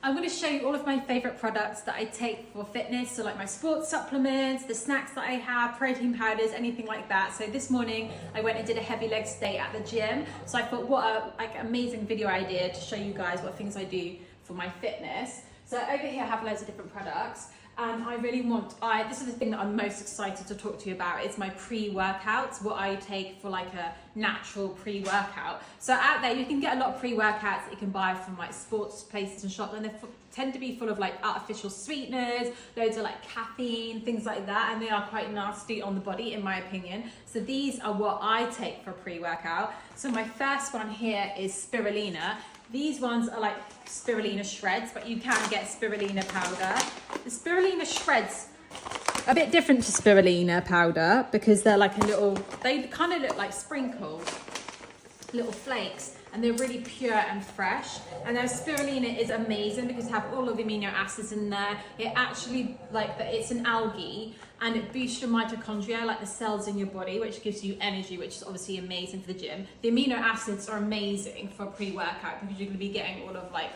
I'm going to show you all of my favorite products that I take for fitness. So like my sports supplements, the snacks that I have, protein powders, anything like that. So this morning I went and did a heavy legs day at the gym. So I thought what a amazing video idea to show you guys what things I do for my fitness. So over here I have loads of different products. And I really this is the thing that I'm most excited to talk to you about. It's my pre-workouts, what I take for like a natural pre-workout. So out there, you can get a lot of pre-workouts that you can buy from like sports places and shops, and they tend to be full of like artificial sweeteners, loads of like caffeine, things like that, and they are quite nasty on the body, in my opinion. So these are what I take for a pre-workout. So my first one here is spirulina. These ones are like spirulina shreds, but you can get spirulina powder. The spirulina shreds are a bit different to spirulina powder because they're like they kind of look like sprinkles, little flakes, and they're really pure and fresh. And then spirulina is amazing because it has all of the amino acids in there. It actually, it's an algae, and it boosts your mitochondria, like the cells in your body, which gives you energy, which is obviously amazing for the gym. The amino acids are amazing for pre-workout because you're going to be getting all of like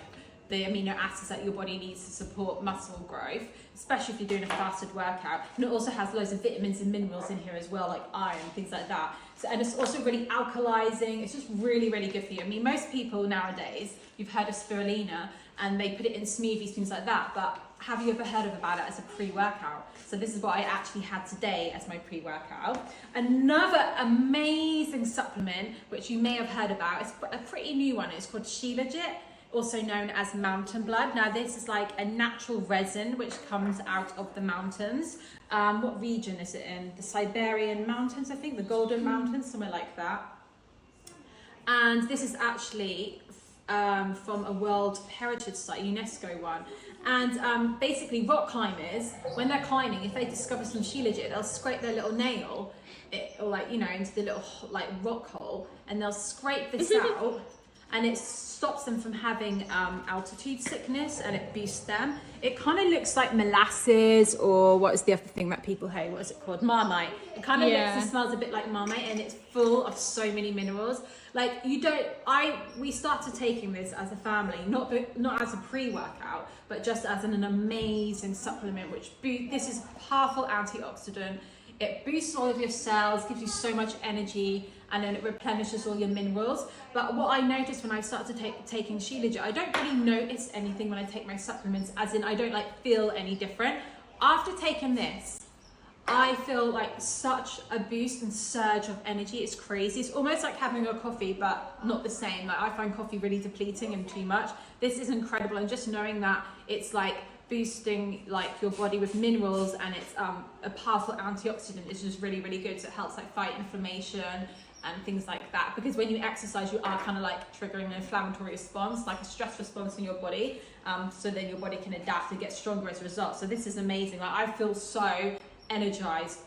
the amino acids that your body needs to support muscle growth, especially if you're doing a fasted workout. And it also has loads of vitamins and minerals in here as well, like iron, things like that. So, and it's also really alkalizing. It's just really, really good for you. I mean, most people nowadays, you've heard of spirulina and they put it in smoothies, things like that, but have you ever heard about it as a pre-workout? So this is what I actually had today as my pre-workout. Another amazing supplement, which you may have heard about, it's a pretty new one. It's called Shilajit, also known as mountain blood. Now this is like a natural resin which comes out of the mountains. What region is it in? The Siberian mountains, I think, the Golden Mountains, somewhere like that. And this is actually from a World Heritage Site, UNESCO one. And basically rock climbers, when they're climbing, if they discover some shilajit, they'll scrape their little nail, into the little rock hole, and they'll scrape this out, and it stops them from having altitude sickness, and it boosts them. It kind of looks like molasses, or what is the other thing that people hate? What is it called? Marmite. It kind of looks and smells a bit like Marmite, and it's full of so many minerals. We started taking this as a family, not as a pre-workout, but just as an amazing supplement, this is powerful antioxidant. It boosts all of your cells, gives you so much energy, and then it replenishes all your minerals. But what I noticed when I started taking Shilajit, I don't really notice anything when I take my supplements, as in I don't feel any different. After taking this, I feel like such a boost and surge of energy. It's crazy. It's almost like having a coffee, but not the same. I find coffee really depleting and too much. This is incredible, and just knowing that it's boosting your body with minerals, and it's a powerful antioxidant is just really, really good. So it helps fight inflammation and things like that, because when you exercise you are kind of triggering an inflammatory response, like a stress response in your body, so then your body can adapt and get stronger as a result. So this is amazing. I feel so energized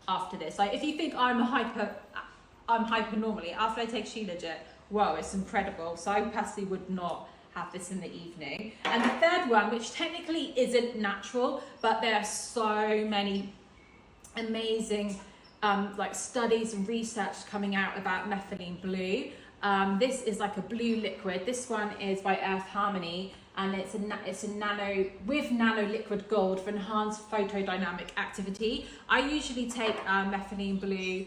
after this. If you think I'm hyper normally, after I take Shilajit, whoa, it's incredible. So I personally would not have this in the evening. And the third one, which technically isn't natural, but there are so many amazing studies and research coming out about methylene blue. This is like a blue liquid. This one is by Earth Harmony, and it's a nano liquid gold for enhanced photodynamic activity. I usually take methylene blue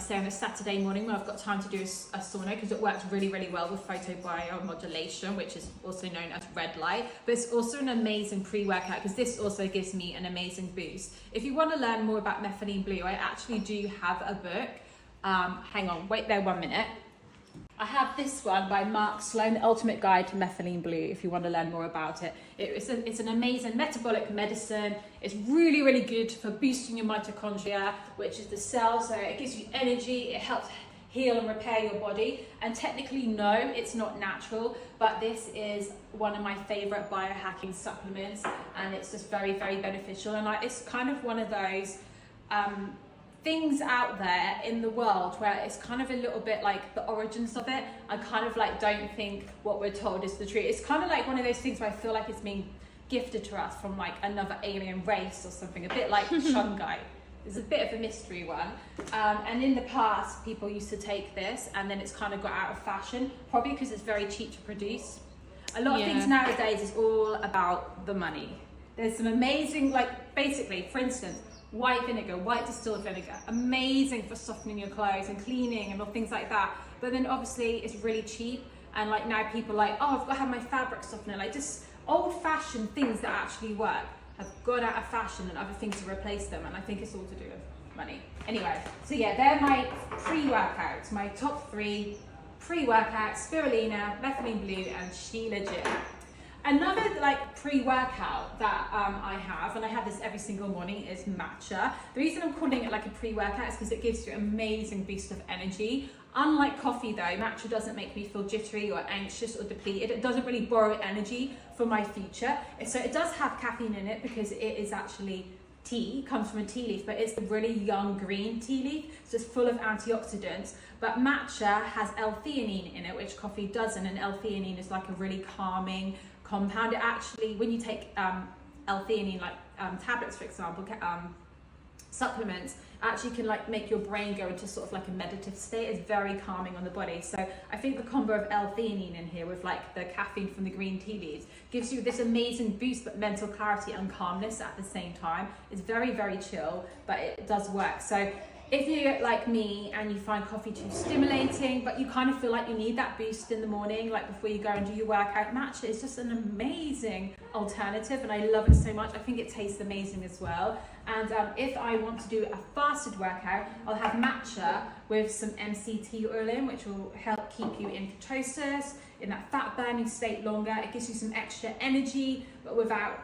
say on a Saturday morning when I've got time to do a sauna, because it works really, really well with photobiomodulation, which is also known as red light. But it's also an amazing pre-workout because this also gives me an amazing boost. If you want to learn more about methylene blue, I actually do have a book. Hang on, wait there 1 minute. I have this one by Mark Sloan, The Ultimate Guide to Methylene Blue, if you want to learn more about it. It's an amazing metabolic medicine. It's really, really good for boosting your mitochondria, which is the cell. So it gives you energy. It helps heal and repair your body. And technically, no, it's not natural, but this is one of my favorite biohacking supplements, and it's just very, very beneficial. And it's kind of one of those things out there in the world where it's kind of a little bit like the origins of it. I kind of don't think what we're told is the truth. It's kind of like one of those things where I feel like it's being gifted to us from another alien race or something, a bit like Shungai. It's a bit of a mystery one. And in the past, people used to take this, and then it's kind of got out of fashion, probably because it's very cheap to produce. A lot of things nowadays is all about the money. There's some amazing, like basically, for instance, white vinegar, white distilled vinegar, amazing for softening your clothes and cleaning and all things like that. But then obviously it's really cheap, and like now people are like, oh, I've got to have my fabric softener. Like just old-fashioned things that actually work have gone out of fashion, and other things to replace them. And I think it's all to do with money. Anyway, so yeah, they're my pre-workouts, my top 3 pre-workouts: spirulina, methylene blue, and She Legit. Another like pre-workout that I have, and I have this every single morning, is matcha. The reason I'm calling it like a pre-workout is because it gives you an amazing boost of energy. Unlike coffee though, matcha doesn't make me feel jittery or anxious or depleted. It doesn't really borrow energy from my future. So it does have caffeine in it because it is actually tea, comes from a tea leaf, but it's a really young green tea leaf, so it's full of antioxidants. But matcha has L-theanine in it, which coffee doesn't, and L-theanine is like a really calming compound. It actually, when you take L-theanine, like tablets for example, supplements, actually can like make your brain go into sort of like a meditative state. It's very calming on the body. So I think the combo of L-theanine in here with like the caffeine from the green tea leaves gives you this amazing boost, but mental clarity and calmness at the same time. It's very, very chill, but it does work. So if you're like me and you find coffee too stimulating, but you kind of feel like you need that boost in the morning, like before you go and do your workout, matcha is just an amazing alternative, and I love it so much. I think it tastes amazing as well. And if I want to do a fasted workout, I'll have matcha with some MCT oil in, which will help keep you in ketosis, in that fat burning state longer. It gives you some extra energy, but without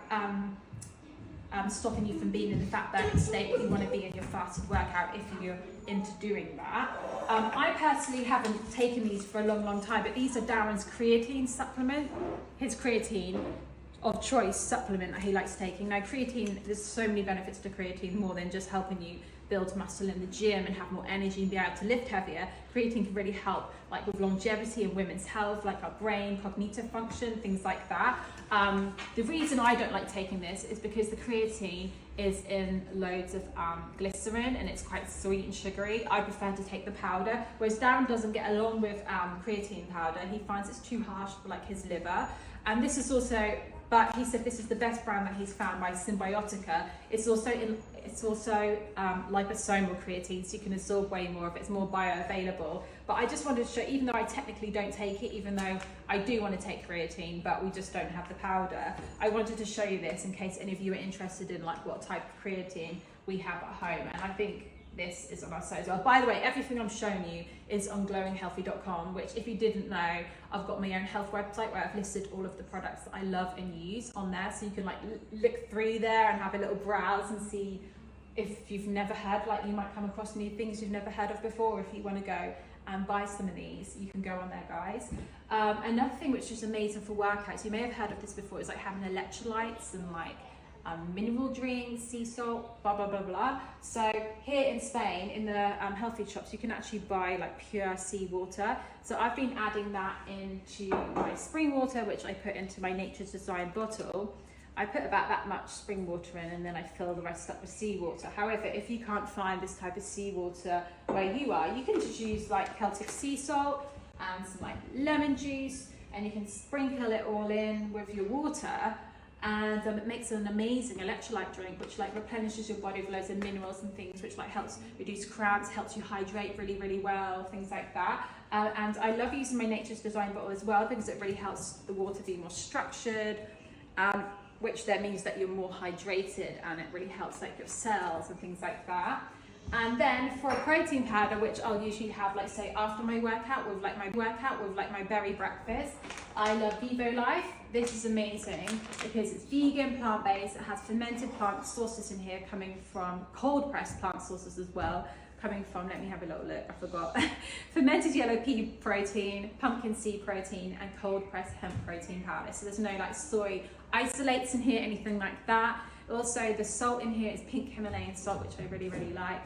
stopping you from being in the fat burning state that you want to be in your fasted workout if you're into doing that. I personally haven't taken these for a long time, but these are Darren's creatine supplement, his creatine of choice supplement that he likes taking. Now creatine, there's so many benefits to creatine, more than just helping you build muscle in the gym and have more energy and be able to lift heavier. Creatine can really help like with longevity and women's health, like our brain, cognitive function, things like that. The reason I don't like taking this is because the creatine is in loads of glycerin, and it's quite sweet and sugary. I prefer to take the powder, whereas Darren doesn't get along with creatine powder. He finds it's too harsh for like his liver. And this is also, but he said this is the best brand that he's found by Symbiotica. It's also liposomal creatine, so you can absorb way more of it. It's more bioavailable. But I just wanted to show, even though I technically don't take it, even though I do want to take creatine, but we just don't have the powder, I wanted to show you this in case any of you are interested in like what type of creatine we have at home. And I think this is on our site as well. By the way, everything I'm showing you is on glowinghealthy.com, which if you didn't know, I've got my own health website where I've listed all of the products that I love and use on there. So you can like look through there and have a little browse and see if you've never heard, like you might come across new things you've never heard of before. Or if you want to go and buy some of these, you can go on there, guys. Another thing which is amazing for workouts, you may have heard of this before, is like having electrolytes and like mineral drinks, sea salt, blah blah blah blah. So here in Spain, in the healthy shops, you can actually buy like pure sea water. So I've been adding that into my spring water, which I put into my Nature's Design bottle. I put about that much spring water in, and then I fill the rest up with seawater. However, if you can't find this type of seawater where you are, you can just use like Celtic sea salt and some like lemon juice, and you can sprinkle it all in with your water. And it makes an amazing electrolyte drink, which like replenishes your body with loads of minerals and things, which like helps reduce cramps, helps you hydrate really, really well, things like that. And I love using my Nature's Design bottle as well, because it really helps the water be more structured, which then means that you're more hydrated, and it really helps like your cells and things like that. And then for a protein powder, which I'll usually have, like say after my workout with like my berry breakfast, I love Vivo Life. This is amazing because it's vegan, plant-based. It has fermented plant sources in here, coming from cold pressed plant sources as well, coming from, let me have a little look, I forgot. Fermented yellow pea protein, pumpkin seed protein, and cold pressed hemp protein powder. So there's no like soy isolates in here, anything like that. Also the salt in here is pink Himalayan salt, which I really, really like.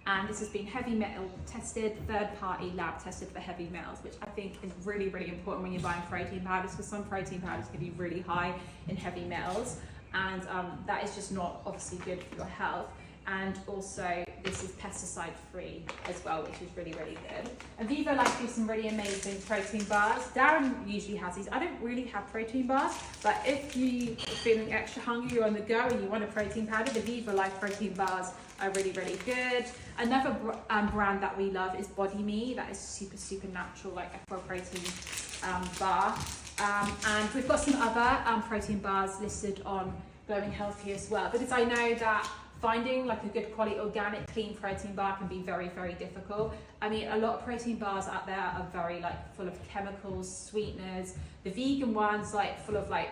And this has been heavy metal tested, third-party lab tested for heavy metals, which I think is really, really important when you're buying protein powders, because some protein powders can be really high in heavy metals, and that is just not obviously good for your health. And also this is pesticide free as well, which is really, really good. Aviva like do some really amazing protein bars. Darren usually has these. I don't really have protein bars, but if you are feeling extra hungry, you're on the go and you want a protein powder, the Aviva Life protein bars are really, really good. Another brand that we love is Body Me. That is super, super natural, like a full protein bar. And we've got some other protein bars listed on Glowing Healthy as well, because I know that finding like a good quality organic clean protein bar can be very, very difficult. I mean, a lot of protein bars out there are very like full of chemicals, sweeteners. The vegan ones like full of like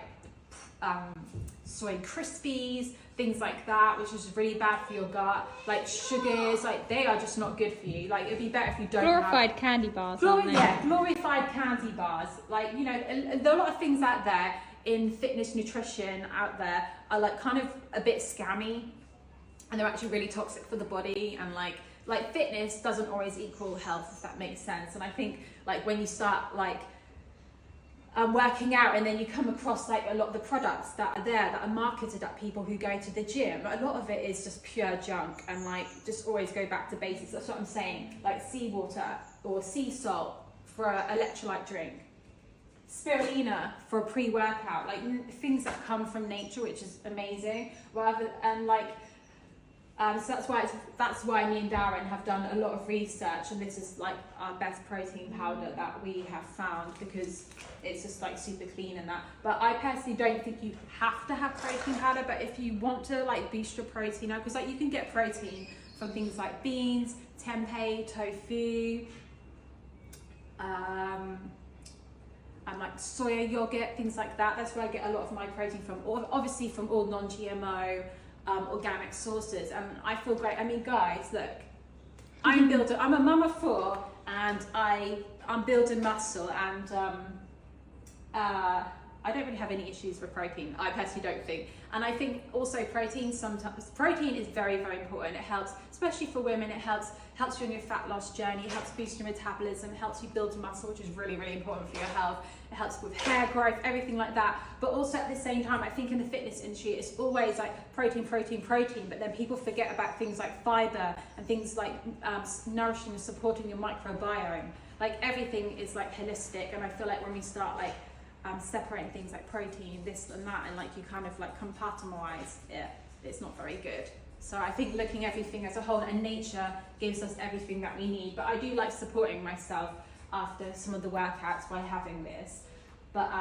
soy crispies, things like that, which is really bad for your gut. Like sugars, like they are just not good for you. Like it'd be better if you don't glorified candy bars, aren't they? Yeah, glorified candy bars. Like, you know, there are a lot of things out there in fitness nutrition out there are like kind of a bit scammy, and they're actually really toxic for the body. And like fitness doesn't always equal health, if that makes sense. And I think like when you start like working out, and then you come across like a lot of the products that are there that are marketed at people who go to the gym, a lot of it is just pure junk. And like just always go back to basics. That's what I'm saying. Like seawater or sea salt for an electrolyte drink, spirulina for a pre-workout, like things that come from nature, which is amazing. Rather and like so that's why me and Darren have done a lot of research, and this is like our best protein powder that we have found, because it's just like super clean and that. But I personally don't think you have to have protein powder, but if you want to like boost your protein, because like you can get protein from things like beans, tempeh, tofu, and like soya yogurt, things like that. That's where I get a lot of my protein from, or obviously from all non-GMO organic sources. And I feel great. I mean, guys, look, I'm a mum of 4, and I'm building muscle, and I don't really have any issues with protein. I personally don't think. And I think also protein is very, very important. It helps, especially for women. It helps you on your fat loss journey. It helps boost your metabolism. It helps you build muscle, which is really, really important for your health. It helps with hair growth, everything like that. But also at the same time, I think in the fitness industry, it's always like protein. But then people forget about things like fiber and things like nourishing and supporting your microbiome. Like everything is like holistic. And I feel like when we start like separating things like protein, this and that, and like you kind of like compartmentalize it, it's not very good. So I think looking at everything as a whole, and nature gives us everything that we need. But I do like supporting myself after some of the workouts by having this. But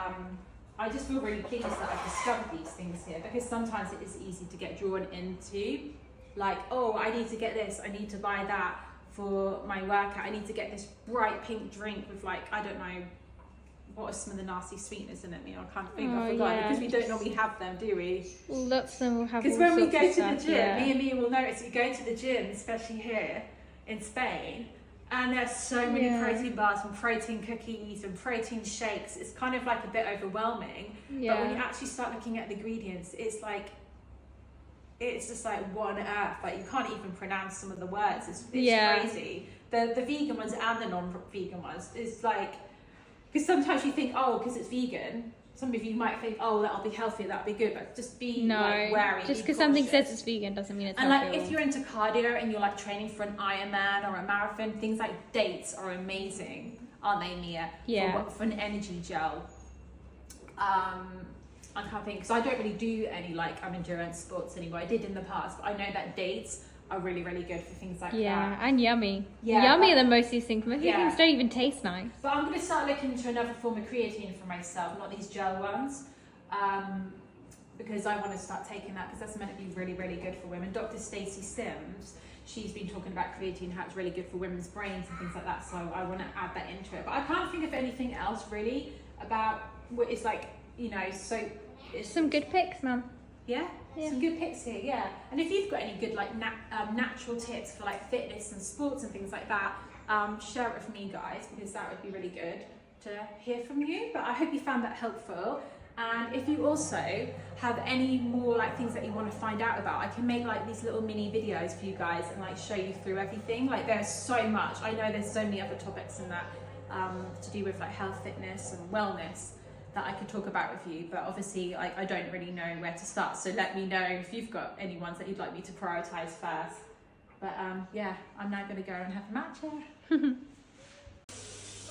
I just feel really pleased that I've discovered these things here, because sometimes it is easy to get drawn into like, oh, I need to get this, I need to buy that for my workout, I need to get this bright pink drink with like, I don't know, what are some of the nasty sweeteners in it? I can't think. I forgot, because we don't normally have them, do we? Lots of them will have. Because when we go to the gym, me and Mia will notice, we go to the gym, especially here in Spain, and there's so many protein bars and protein cookies and protein shakes. It's kind of like a bit overwhelming. Yeah. But when you actually start looking at the ingredients, it's just like one earth. Like you can't even pronounce some of the words. It's crazy. The vegan ones and the non-vegan ones is like. Because sometimes you think, oh, because it's vegan, some of you might think, oh, that'll be healthy, that'll be good, but just be like wary. Just because something says it's vegan doesn't mean it's healthy. And like if you're into cardio and you're like training for an Ironman or a marathon, things like dates are amazing, aren't they, Mia? Yeah. For an energy gel. I can't think, because I don't really do any like endurance sports anymore. I did in the past, but I know that dates are really, really good for things like that. Yeah, and yummy. Yeah, yummy than most of these things. Most of these things don't even taste nice. But I'm going to start looking into another form of creatine for myself, not these gel ones, because I want to start taking that, because that's meant to be really, really good for women. Dr. Stacey Sims, she's been talking about creatine, how it's really good for women's brains and things like that, so I want to add that into it. But I can't think of anything else really about what it's like, you know, so... Some good picks, Mum. Yeah? Some good picks here, yeah. And if you've got any good like natural tips for like fitness and sports and things like that, share it with me, guys, because that would be really good to hear from you. But I hope you found that helpful. And if you also have any more like things that you want to find out about, I can make like these little mini videos for you guys and like show you through everything. Like there's so much. I know there's so many other topics in that to do with like health, fitness and wellness that I could talk about with you, but obviously like I don't really know where to start, so let me know if you've got any ones that you'd like me to prioritize first. But yeah, I'm now going to go and have a matcha.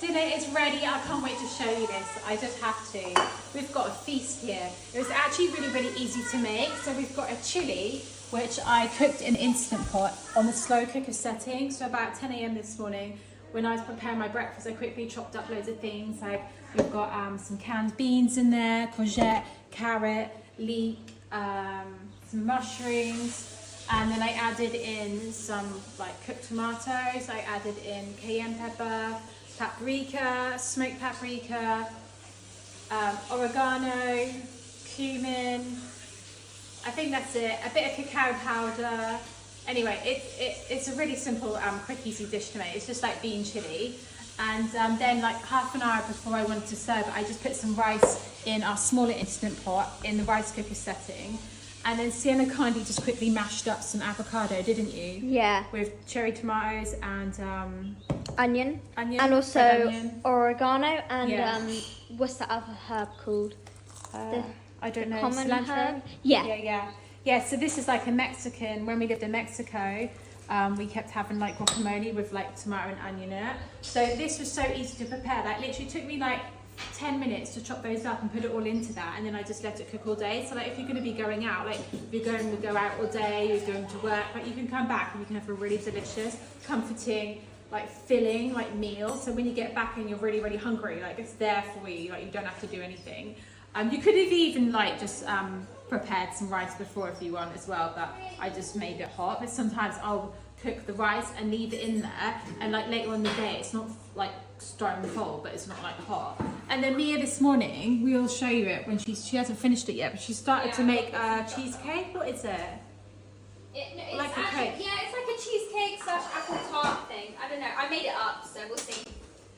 Dinner is ready. I can't wait to show you this. I just have to. We've got a feast here. It was actually really easy to make. So we've got a chili, which I cooked in an Instant Pot on the slow cooker setting. So about 10 a.m. this morning, when I was preparing my breakfast, I quickly chopped up loads of things. Like we've got some canned beans in there, courgette, carrot, leek, some mushrooms, and then I added in some like cooked tomatoes. I added in cayenne pepper, paprika, smoked paprika, oregano, cumin. I think that's it. A bit of cacao powder. Anyway, it's a really simple, quick, easy dish to make. It's just like bean chili. And then like half an hour before I wanted to serve it, I just put some rice in our smaller Instant Pot in the rice cooker setting. And then Sienna kindly just quickly mashed up some avocado, didn't you? Yeah. With cherry tomatoes and onion. And also oregano and what's that other herb called? I don't know. Common cilantro? herb? Yeah, so this is like a Mexican, when we lived in Mexico, we kept having like guacamole with like tomato and onion in it. So this was so easy to prepare. Like literally took me like 10 minutes to chop those up and put it all into that, and then I just let it cook all day. So like if you're going to be going out, like if you're going to go out all day, you're going to work, like you can come back and you can have a really delicious, comforting, like filling like meal. So when you get back and you're really hungry, like it's there for you, like you don't have to do anything. You could have even like just prepared some rice before if you want as well, but I just made it hot. But sometimes I'll cook the rice and leave it in there, and like later on in the day it's not like stone cold, but it's not like hot. And then Mia this morning, we'll show you it when she hasn't finished it yet, but she started to make a cheesecake. What is it? It's like a actually, cake. yeah, it's like a cheesecake / apple tart thing. I don't know. I made it up, so we'll see.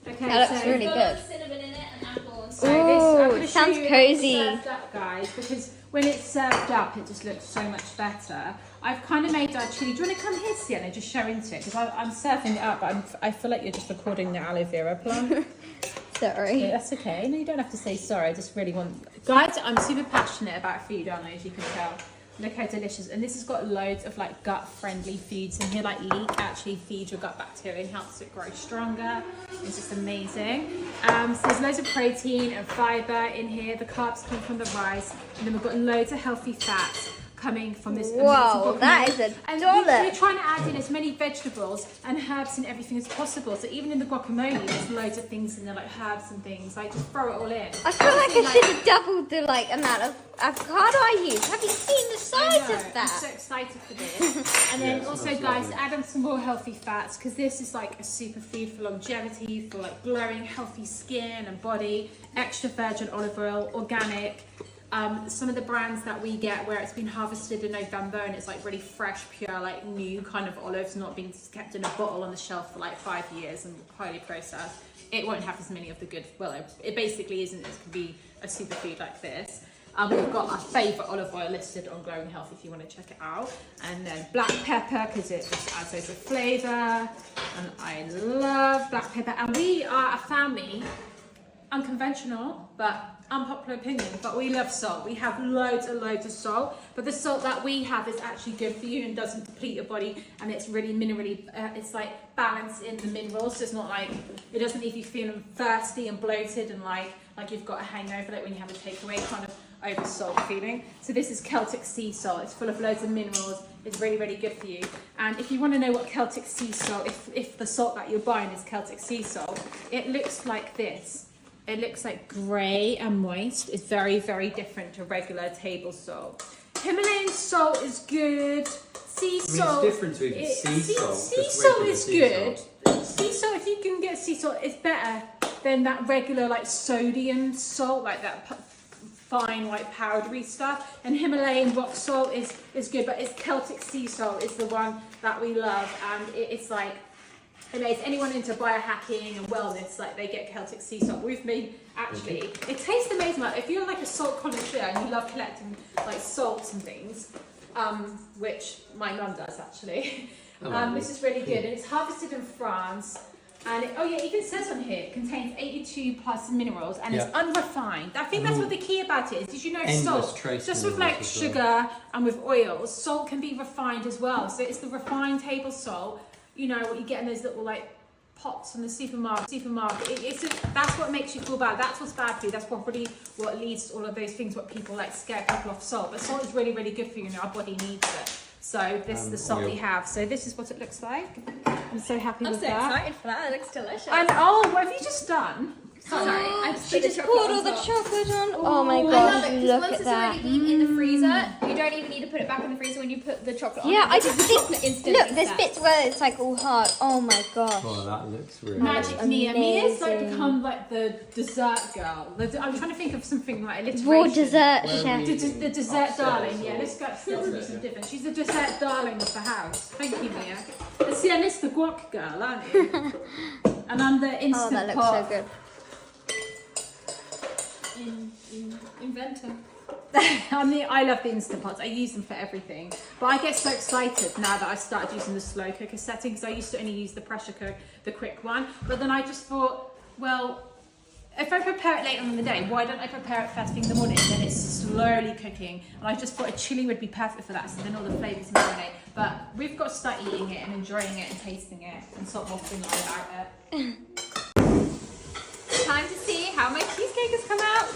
Okay, That looks so really It's good. got cinnamon in it and apple and So stuff. this, I'm Ooh, gonna show sounds you cozy. It served up, guys, because when it's served up, it just looks so much better. I've kind of made our chili. Do you want to come here, Sienna? Just show into it, because I'm serving it up. But I feel like you're just recording the aloe vera plant. Sorry. Yeah, that's okay. No, you don't have to say sorry. I just really want... Guys, I'm super passionate about food, aren't I, as you can tell. Look how delicious. And this has got loads of like gut-friendly foods in here. Like leek actually feeds your gut bacteria and helps it grow stronger. It's just amazing. So there's loads of protein and fibre in here. The carbs come from the rice. And then we've got loads of healthy fats coming from this amazing Whoa, that is a and dollar. we're trying to add in as many vegetables and herbs and everything as possible. So even in the guacamole, there's loads of things in there, like herbs and things. Like just throw it all in. I feel like I should have doubled the like amount of avocado I used. Have you seen the size of I'm that? so excited for this. And then also, guys, add on some more healthy fats, because this is like a superfood for longevity, for like glowing, healthy skin and body. Extra virgin olive oil, organic. Some of the brands that we get where it's been harvested in November and it's like really fresh, pure, like new kind of olives, not being kept in a bottle on the shelf for like 5 years and highly processed. It won't have as many of the good, well, it basically isn't. It could be a superfood like this. We've got our favourite olive oil listed on Glowing Health if you want to check it out. And then black pepper, because it just adds loads of flavour. And I love black pepper. And we are a family, unconventional, but unpopular opinion, but we love salt. We have loads and loads of salt, but the salt that we have is actually good for you and doesn't deplete your body, and it's really minerally, it's like balanced in the minerals, so it's not like, it doesn't leave you feeling thirsty and bloated and like you've got a hangover, like when you have a takeaway kind of over salt feeling. So this is Celtic sea salt. It's full of loads of minerals. It's really good for you. And if you want to know what Celtic sea salt, if the salt that you're buying is Celtic sea salt, it looks like this. It looks like grey and moist. It's very different to regular table salt. Himalayan salt is good. Sea salt. It's different to sea salt. Sea salt is good. Sea salt, if you can get sea salt, it's better than that regular like sodium salt, like that fine white powdery stuff. And Himalayan rock salt is good, but it's Celtic sea salt is the one that we love, and it's like amazing. Anyone into biohacking and wellness, like they get Celtic sea salt. With me, actually, it tastes amazing. Like if you're like a salt connoisseur and you love collecting like salts and things, which my mum does actually. This is really good, and it's harvested in France. And it even says on here, it contains 82 plus minerals and it's unrefined. I think that's what the key about it is. Did you know salt, just with like sugar and with oils, salt can be refined as well. So it's the refined table salt, you know, what you get in those little like pots in the supermarket. That's what makes you feel bad. That's what's bad for you. That's probably what leads to all of those things, what people like scare people off salt. But salt is really, really good for you and our body needs it. So this is the salt we have. So this is what it looks like. I'm so happy with that. I'm so excited for that. It looks delicious. And what have you just done? Sorry, She just poured all the chocolate on. Oh my I love gosh, it, look once at it's that. already been in the freezer, you don't even need to put it back in the freezer when you put the chocolate on. Yeah, I just the think, chocolate instantly look, there's bits where it's like all hard. Oh my gosh. Oh, that looks really Magic good. Mia. Mia's like Amazing. become like the dessert girl. I'm trying to think of something like alliteration. Raw dessert Where chef. The dessert Upstairs, darling, or- yeah, let's go upstairs and do some different. She's the dessert darling of the house. Thank you, Mia. See, and it's the guac girl, aren't you? And I'm the Oh, instant that looks pot so good. inventor. I love the Instant Pots. I use them for everything. But I get so excited now that I started using the slow cooker setting because I used to only use the pressure cook, the quick one. But then I just thought, well, if I prepare it later on in the day, why don't I prepare it first thing in the morning? Then it's slowly cooking. And I just thought a chili would be perfect for that. So then all the flavours marinate. But we've got to start eating it and enjoying it and tasting it and stop waffling on about it. Time to see how my cheesecake has come out.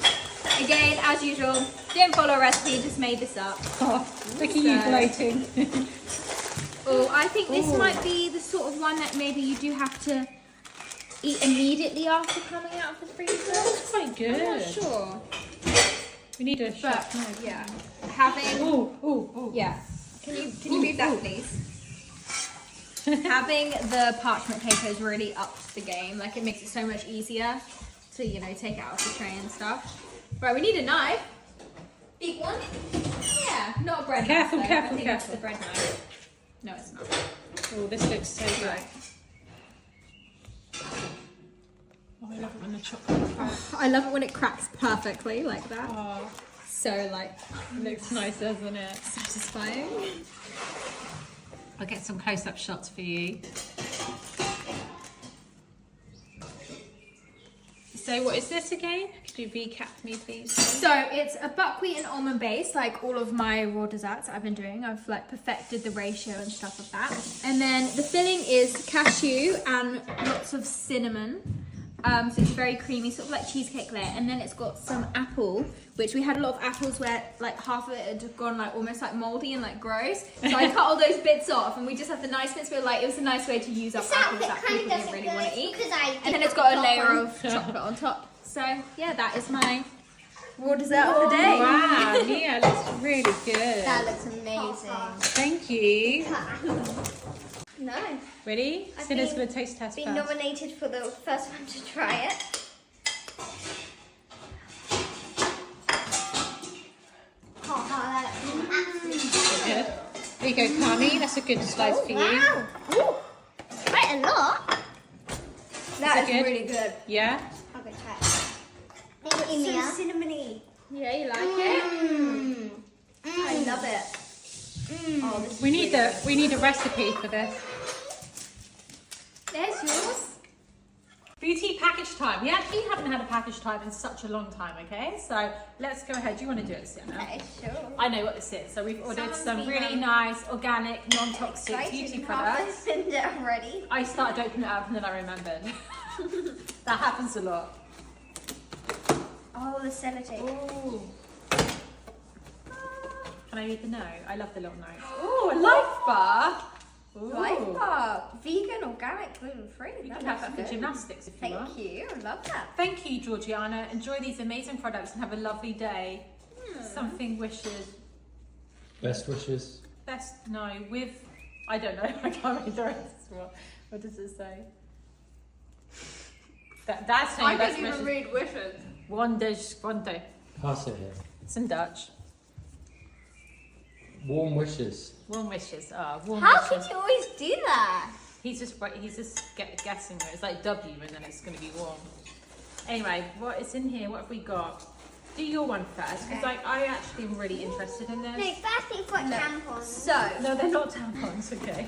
Again, as usual, didn't follow a recipe, just made this up. Oh, look at you bloating. Oh, I think this might be the sort of one that maybe you do have to eat immediately after coming out of the freezer. That's quite good. I'm not sure. We need a But shot. yeah, having Ooh. yeah. Can you move that, please? Having the parchment paper has really upped the game. Like, it makes it so much easier to, you know, take it out of the tray and stuff. Right, we need a knife. Big one. Yeah, not a bread Careful, knife. Though. careful, I think it's careful. the bread knife. No, it's not. Oh, this looks so good. Oh, I love it when the chocolate cracks. I love it when it cracks perfectly like that. Oh, So, like, it looks nice, doesn't it? satisfying. I'll get some close-up shots for you. So what is this again? Could you recap me, please? So it's a buckwheat and almond base, like all of my raw desserts I've been doing. I've like perfected the ratio and stuff of that. And then the filling is cashew and lots of cinnamon. So it's very creamy, sort of like cheesecake layer. And then it's got some apple, which we had a lot of apples where like half of it had gone like almost like moldy and like gross. So I cut all those bits off and we just have the nice bits where like it was a nice way to use up apples that people didn't really want to eat. And then it's got a layer of chocolate on top. So yeah, that is my raw dessert of the day. Wow, yeah, looks really good. That looks amazing. Thank you. No. Ready? I've Sinner's been- going to taste test Been first. nominated for the first one to try it. Good. There you go, Kami. That's a good slice for you. Wow. Ooh, quite a lot. That is good? really good. Yeah? I'll go try it. Thank you, Mia. So cinnamony. Yeah, you like it? I love it. Oh, this We need a recipe for this. There's yours. Beauty package time. We actually haven't had a package time in such a long time, okay? So let's go ahead. Do you want to do it, Sienna? Okay, sure. I know what this is. So we've ordered Someone's some been, really nice, organic, non-toxic beauty products. Opened it already. I started opening it up and then I remembered. That happens a lot. Oh, the sellotape. Ooh. Can I read the note? I love the little notes. Ooh, a life bar. Ooh. Life bar. Vegan, organic, gluten free. You can have that for gymnastics if you want. Thank you. I love that. Thank you, Georgiana. Enjoy these amazing products and have a lovely day. Something wishes. Best wishes. Best, no, with, I don't know, I can't read the rest. What does it say? That's saying best wishes. read wishes. Wonde. Pass it here. It's in Dutch. Warm wishes. Warm wishes. Warm How wishes. could you always do that? He's just guessing it. It's like W and then it's going to be warm. Anyway, what is in here? What have we got? Do your one first, because Okay. I actually am really interested in this. No, first we've got tampons. So, No, they're not tampons, okay.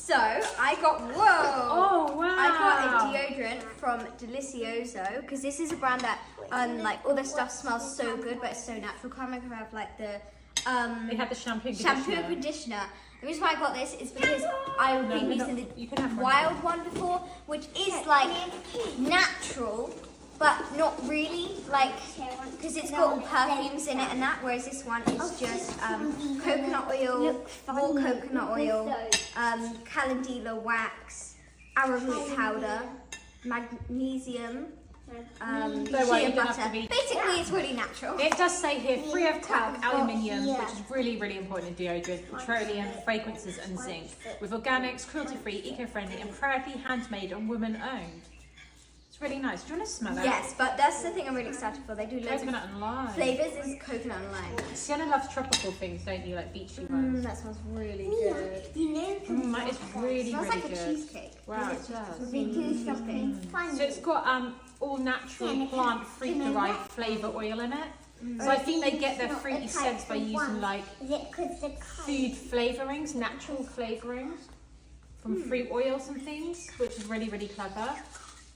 So I got, Oh, wow. I got a deodorant from Delicioso because this is a brand that, like all their stuff smells so good, but it's so natural. Can't remember if I have like the, They had the shampoo and conditioner. The reason why I got this is because I've been using the wild one before, which is like natural, but not really, like, because it's got all perfumes in it and that, whereas this one is just coconut oil, raw coconut oil, calendula wax, arrowroot powder, magnesium, shea butter. Basically, it's really natural. It does say here, free of talc, aluminium, which is really, really important in deodorant, petroleum, fragrances and zinc, with organics, cruelty-free, eco-friendly and proudly handmade and woman-owned. It's really nice. Do you want to smell it? Yes, but that's the thing I'm really excited for. They do loads Coconut and lime. of flavours. This is coconut and lime. Sienna loves tropical things, don't you? Like beachy ones. That smells really good. That is really, It smells really like a good. cheesecake. Wow, it does. Shopping. So it's got all natural plant fruit derived flavour oil in it. So I think they get their fruity scents by using like food flavourings, natural flavourings from fruit oils and things, which is really, really clever.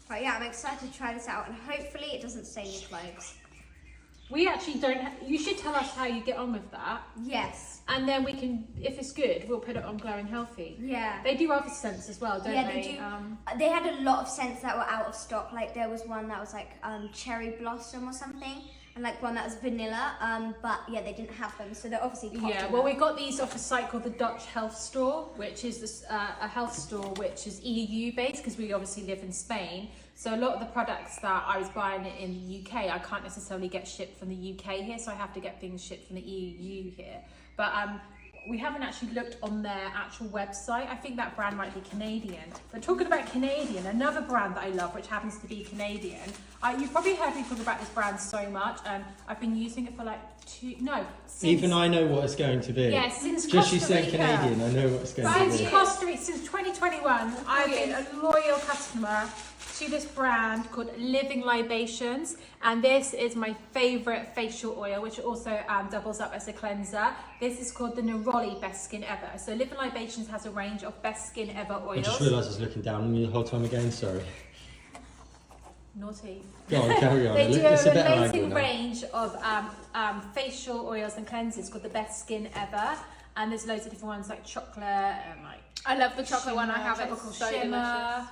But yeah, I'm excited to try this out and hopefully it doesn't stain your clothes. We actually don't. You should tell us how you get on with that, Yes. and then we can, if it's good, we'll put it on Glow and Healthy. Yeah. They do other scents as well, don't Yeah, they? they do. They had a lot of scents that were out of stock. Like there was one that was like cherry blossom or something, and like one that was vanilla. But yeah, they didn't have them, so they're obviously popular. Yeah, well, we got these off a site called the Dutch Health Store, which is this, a health store which is EU based because we obviously live in Spain. So a lot of the products that I was buying in the UK, I can't necessarily get shipped from the UK here, so I have to get things shipped from the EU here. But we haven't actually looked on their actual website. I think that brand might be Canadian. But talking about Canadian, another brand that I love, which happens to be Canadian, you've probably heard me talk about this brand so much, and I've been using it for like since, Even I know what it's going to be. yeah, since Just you Costa saying Rica. Canadian, I know what it's going to be. Since Costa Rica, since 2021, I've been a loyal customer to this brand called Living Libations, and this is my favourite facial oil, which also doubles up as a cleanser. This is called the Neroli Best Skin Ever. So Living Libations has a range of Best Skin Ever oils. I just realised I was looking down on you the whole time again, sorry. Naughty. Go on, carry on. They do It's a an better angle amazing now. range of facial oils and cleansers called the Best Skin Ever, and there's loads of different ones like chocolate and like I love the chocolate one. I shimmer, have it. tropical It's so shimmer. delicious.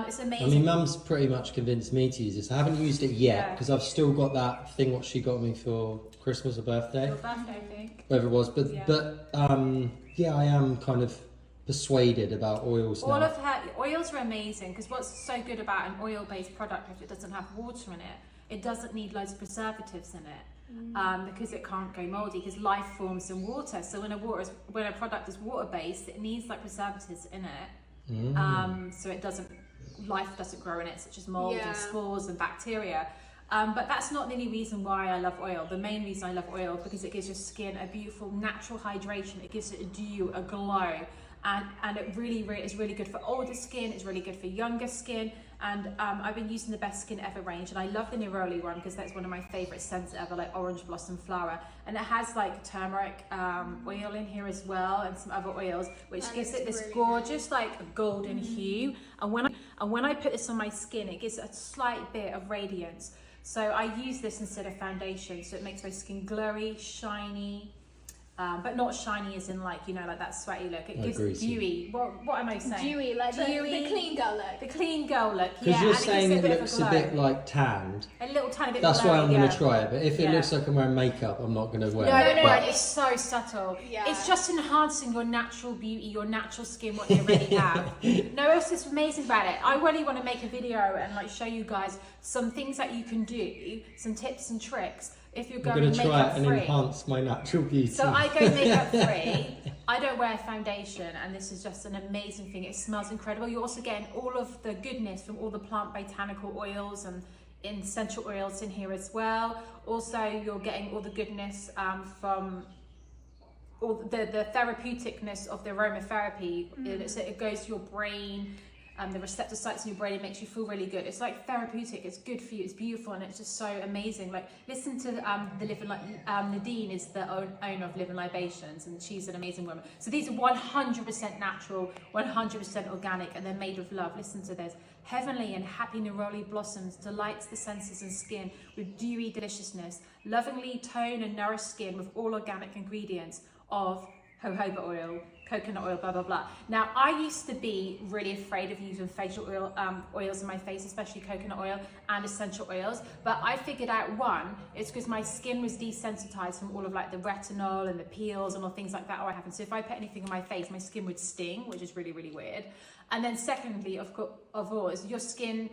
It's I amazing. mean, Mum's pretty much convinced me to use this. I haven't used it yet Yeah. because I've still got that thing what she got me for Christmas or birthday, Your birthday, I think. whatever it was. But Yeah. yeah, I am kind of persuaded about oils All now. of her oils are amazing because what's so good about an oil-based product, if it doesn't have water in it, it doesn't need loads of preservatives in it because it can't go mouldy because life forms in water. So when a product is water-based, it needs like preservatives in it, so life doesn't grow in it, such as mold and spores and bacteria. But that's not the only reason why I love oil. The main reason I love oil is because it gives your skin a beautiful natural hydration. It gives it a dew, a glow. And it really is really good for older skin. It's really good for younger skin. And I've been using the Best Skin Ever range, and I love the Neroli one because that's one of my favourite scents ever, like orange blossom flower. And it has like turmeric oil in here as well, and some other oils, which gives it this gorgeous like golden hue. And when I put this on my skin, it gives it a slight bit of radiance. So I use this instead of foundation, so it makes my skin glowy, shiny. But not shiny as in like, like that sweaty look. It gives greasy. Dewy. What am I saying? Dewy, like Dewy. the clean girl look. The clean girl look. Because Yeah, you're and saying it it gives looks a a bit bit of a glow. like tanned. A little tiny bit. That's glowy, why I'm going yeah. to try it. But if it Yeah. looks like I'm wearing makeup, I'm not going to wear No, it. no, But it's so subtle. Yeah. It's just enhancing your natural beauty, your natural skin, what you already have. No, it's just amazing about it. I really want to make a video and like show you guys some things that you can do, some tips and tricks if you're I'm going going to try makeup it and free. enhance my natural beauty. So I go makeup free. I don't wear foundation, and this is just an amazing thing. It smells incredible. You're also getting all of the goodness from all the plant botanical oils and essential oils in here as well. Also, you're getting all the goodness from all the therapeuticness of the aromatherapy. So it goes to your brain. the receptor sites in your brain. It makes you feel really good. It's like therapeutic. It's good for you. It's beautiful, and it's just so amazing. Like, listen to the Living Nadine is the owner of Living Libations, and she's an amazing woman. So these are 100% natural, 100% organic, and they're made with love. Listen to this. Heavenly and happy neroli blossoms delights the senses and skin with dewy deliciousness. Lovingly tone and nourish skin with all organic ingredients of jojoba oil, coconut oil, blah, blah, blah. Now, I used to be really afraid of using facial oil, oils in my face, especially coconut oil and essential oils. But I figured out, one, it's because my skin was desensitized from all of like the retinol and the peels and all things like that I have. And so if I put anything on my face, my skin would sting, which is really, really weird. And then secondly, of all, is your skin,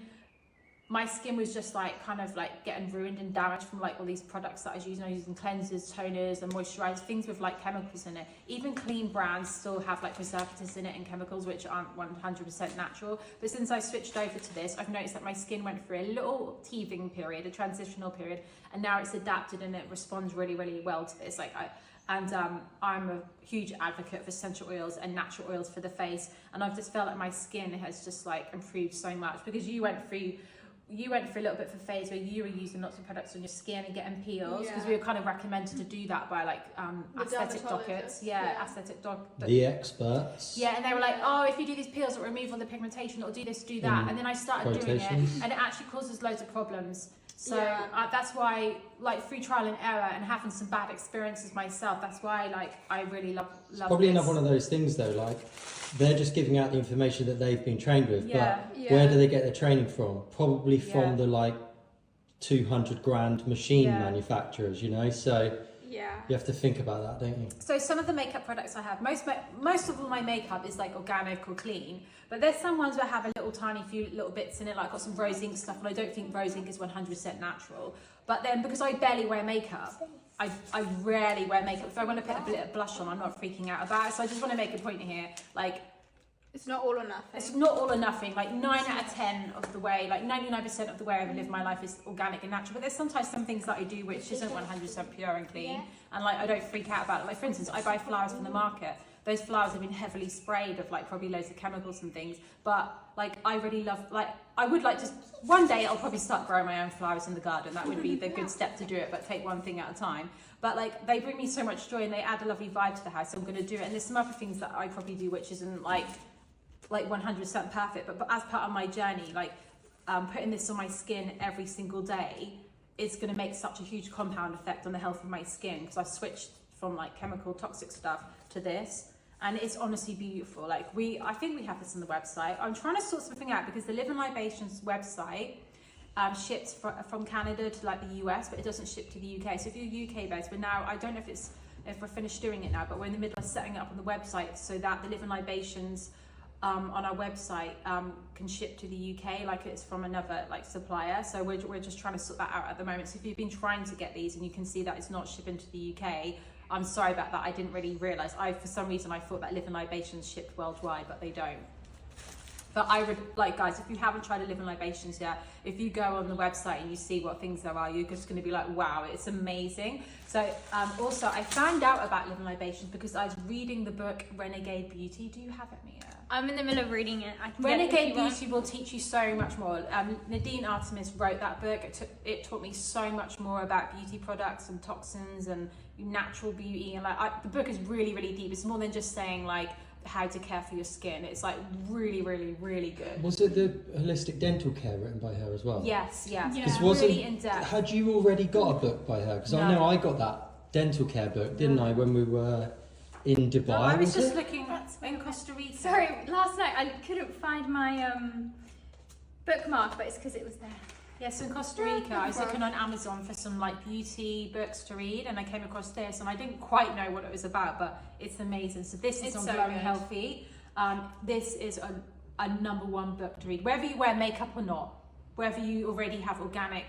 my skin was just like kind of like getting ruined and damaged from like all these products that I was using. I was using cleansers, toners and moisturizers, things with like chemicals in it. Even clean brands still have like preservatives in it and chemicals which aren't 100% natural. But since I switched over to this, I've noticed that my skin went through a little teething period, a transitional period, and now it's adapted and it responds really, really well to this. I'm a huge advocate of essential oils and natural oils for the face, and I've just felt like my skin has just like improved so much, because you went through a little bit of a phase where you were using lots of products on your skin and getting peels, because we were kind of recommended to do that by like aesthetic doctors. Aesthetic doctors. The experts. Yeah, and they were like, oh, if you do these peels, it'll remove all the pigmentation, it'll do this, do that. And then I started doing it, and it actually causes loads of problems. So that's why, like, through trial and error and having some bad experiences myself, that's why, like, I really love Probably this. another one of those things, though, like, they're just giving out the information that they've been trained with. Yeah. But where do they get their training from? Probably from the, like, 200 grand machine manufacturers, you know? So you have to think about that, don't you? So some of the makeup products I have, most of all my makeup is like organic or clean, but there's some ones that have a little tiny few little bits in it, like I've got some rose ink stuff, and I don't think rose ink is 100% natural. But then because I barely wear makeup, I rarely wear makeup. If I want to put a bit of blush on, I'm not freaking out about it. So I just want to make a point here, like, it's not all or nothing. it's not all or nothing. Like 9 out of 10 of the way, like 99% of the way I live my life is organic and natural. But there's sometimes some things that I do which isn't 100% pure and clean, and like I don't freak out about it. Like, for instance, I buy flowers from the market. Those flowers have been heavily sprayed with like probably loads of chemicals and things. But like I really love, like I would like just one day I'll probably start growing my own flowers in the garden. That would be the good step to do it. But take one thing at a time. But like they bring me so much joy and they add a lovely vibe to the house. So I'm going to do it. And there's some other things that I probably do which isn't like 100% perfect, but as part of my journey, like putting this on my skin every single day, it's going to make such a huge compound effect on the health of my skin, because I've switched from like chemical toxic stuff to this, and it's honestly beautiful. Like I think we have this on the website. I'm trying to sort something out, because the Living Libations website ships from Canada to like the US, but it doesn't ship to the UK. So if you're UK based, but now I don't know if we're finished doing it now, but we're in the middle of setting it up on the website so that the Living Libations on our website can ship to the UK, like it's from another like supplier. So we're just trying to sort that out at the moment. So if you've been trying to get these and you can see that it's not shipping to the UK, I'm sorry about that. I didn't really realise. For some reason I thought that Living Libations shipped worldwide, but they don't. But I would, like, guys, if you haven't tried a Living Libations yet, if you go on the website and you see what things there are, you're just going to be like, wow, it's amazing. So also I found out about Living Libations because I was reading the book Renegade Beauty. Do you have it, Mia? I'm in the middle of reading it. I can Renegade Beauty will teach you so much more. Nadine Artemis wrote that book. It taught me so much more about beauty products and toxins and natural beauty. And like the book is really, really deep. It's more than just saying like how to care for your skin. It's like really, really, really good. Was it the holistic dental care written by her as well? Yes. Because really in depth. Had you already got a book by her? Because I know I got that dental care book, didn't I, when we were in Dubai? No, I was just looking in Costa Rica. Sorry, last night I couldn't find my bookmark, but it's because it was there. Yes, in Costa Rica, I was looking on Amazon for some like beauty books to read, and I came across this, and I didn't quite know what it was about, but it's amazing. So this is on Glowing Healthy. This is a #1 book to read, whether you wear makeup or not, whether you already have organic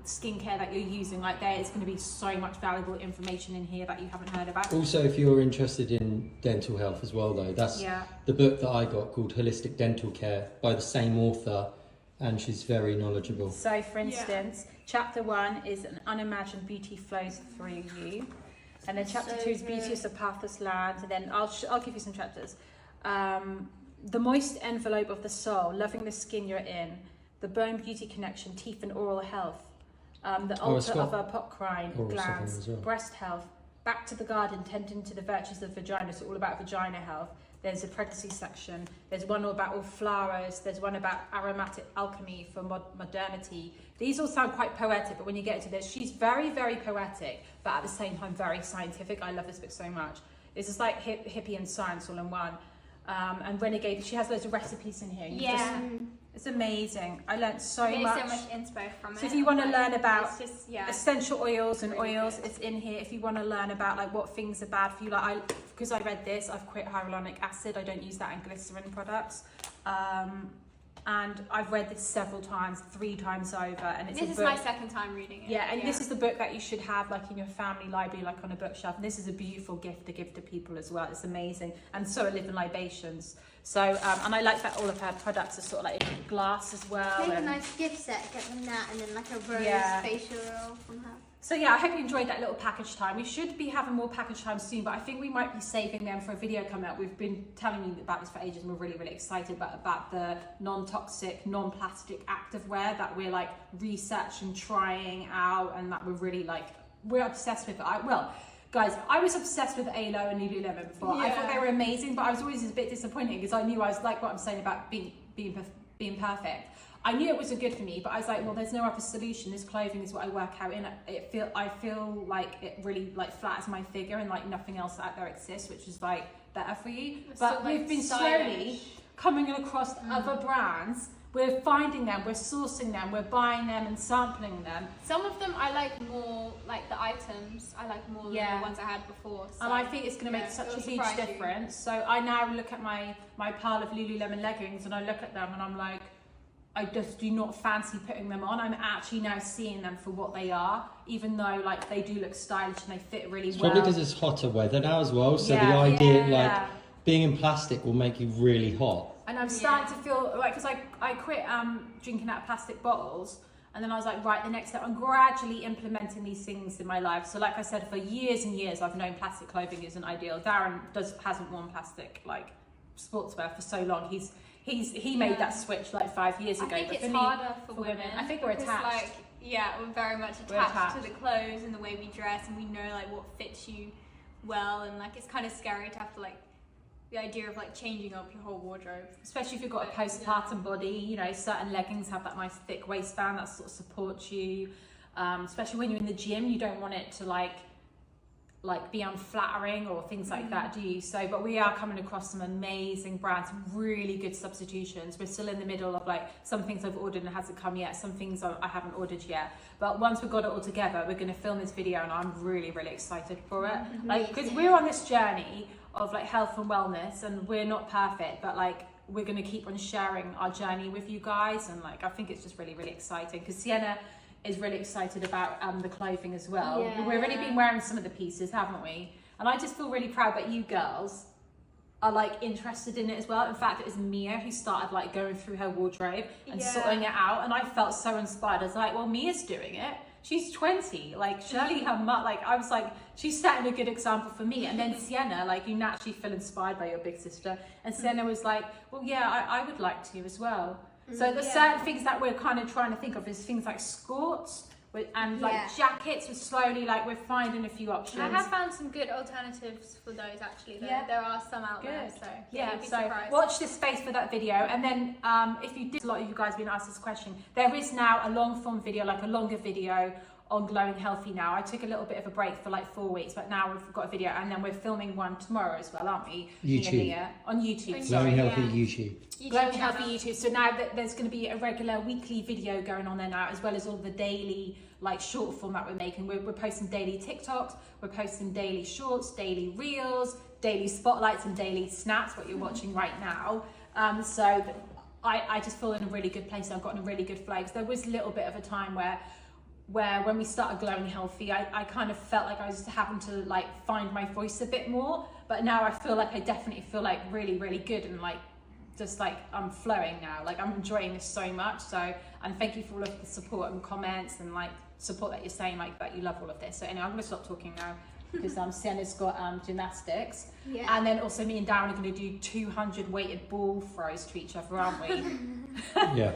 skincare that you're using. Like there is going to be so much valuable information in here that you haven't heard about. Also, if you're interested in dental health as well, though, that's the book that I got called Holistic Dental Care by the same author, and she's very knowledgeable. So for instance, chapter 1 is an unimagined beauty flows through you, and then chapter 2 is beauty is a pathless land, and then I'll give you some chapters. The moist envelope of the soul, loving the skin you're in, the bone beauty connection, teeth and oral health, the altar of apocrine glands, breast health, back to the garden, tending to the virtues of vagina, so all about vagina health. There's a pregnancy section. There's one all about all flowers. There's one about aromatic alchemy for modernity. These all sound quite poetic, but when you get into this, she's very, very poetic, but at the same time very scientific. I love this book so much. It's just like hippie and science all in one. And Renegade, she has loads of recipes in here. It's amazing. I learned so much. So much inspo from it. So if you want to learn about essential oils and oils, it's in here. If you want to learn about like what things are bad for you, like because I read this, I've quit hyaluronic acid. I don't use that in glycerin products. And I've read this several times, 3 times over, and it's this is my second time reading it. Yeah, and this is the book that you should have like in your family library, like on a bookshelf. And this is a beautiful gift to give to people as well. It's amazing, and so are Living Libations. So, and I like that all of her products are sort of like in glass as well. Make a nice gift set, get them that, and then like a rose facial oil from her. So yeah, I hope you enjoyed that little package time. We should be having more package time soon, but I think we might be saving them for a video coming up. We've been telling you about this for ages, and we're really, really excited about the non-toxic, non-plastic activewear that we're like researching, trying out, and that we're really like, we're obsessed with it. Guys, I was obsessed with Alo and Lululemon before. I thought they were amazing, but I was always a bit disappointed because I knew I was like what I'm saying about being perfect. I knew it wasn't good for me, but I was like, well, there's no other solution. This clothing is what I work out in. I feel like it really like flattens my figure, and like nothing else out there exists, which is like better for you. But we've been slowly coming across other brands. We're finding them, we're sourcing them, we're buying them and sampling them. Some of them I like more, like the items, I like more than the ones I had before. So, and I think it's going to make such a huge difference. So I now look at my pile of Lululemon leggings, and I look at them and I'm like, I just do not fancy putting them on. I'm actually now seeing them for what they are, even though like they do look stylish and they fit really well. Probably because it's hotter weather now as well. So the idea like being in plastic will make you really hot. And I'm starting to feel like, because I quit drinking out of plastic bottles, and then I was like, right, the next step, I'm gradually implementing these things in my life. So like I said, for years and years, I've known plastic clothing isn't ideal. Darren hasn't worn plastic like sportswear for so long. He made that switch like 5 years ago. I think but it's harder for women. I think we're attached. We're very much attached to the clothes and the way we dress, and we know like what fits you well, and like it's kind of scary to have to like the idea of like changing up your whole wardrobe, especially if you've got a postpartum body. You know, certain leggings have that nice thick waistband that sort of supports you, especially when you're in the gym. You don't want it to like be unflattering or things like that, do you? So, but we are coming across some amazing brands, really good substitutions. We're still in the middle of like some things I've ordered and it hasn't come yet, some things I haven't ordered yet, but once we've got it all together, we're going to film this video, and I'm really, really excited for it. Like, because we're on this journey of like health and wellness, and we're not perfect, but like we're going to keep on sharing our journey with you guys, and like I think it's just really, really exciting, because Sienna is really excited about the clothing as well. We've already been wearing some of the pieces, haven't we? And I just feel really proud that you girls are like interested in it as well. In fact, it was Mia who started like going through her wardrobe and sorting it out, and I felt so inspired. I was like, well, Mia's doing it. She's 20, like surely her mum, like I was like, she's setting a good example for me. And then Sienna, like you naturally feel inspired by your big sister, and Sienna was like, well, yeah, I would like to as well. So the certain things that we're kind of trying to think of is things like skirts and like jackets. We're slowly like we're finding a few options. I have found some good alternatives for those actually. There are some out there. So you'd be surprised. Watch this space for that video. And then if you did, a lot of you guys have been asked this question. There is now a long form video, like a longer video on Glowing Healthy now. I took a little bit of a break for like 4 weeks, but now we've got a video, and then we're filming one tomorrow as well, aren't we? YouTube. On YouTube. Glowing Healthy YouTube. Glowing Healthy YouTube. So now that there's going to be a regular weekly video going on there now, as well as all the daily like short form that we're making. We're posting daily TikToks, we're posting daily shorts, daily reels, daily spotlights, and daily snaps, what you're watching right now. So I just feel in a really good place. I've gotten a really good flow. There was a little bit of a time where when we started Glowing Healthy, I kind of felt like I was having to like find my voice a bit more, but now I feel like I definitely feel like really, really good, and like just like I'm flowing now. Like I'm enjoying this so much. So, and thank you for all of the support and comments and like support that you're saying, like that you love all of this. So anyway, I'm gonna stop talking now because Sienna's got gymnastics. Yeah. And then also me and Darren are gonna do 200 weighted ball throws to each other, aren't we? Yeah.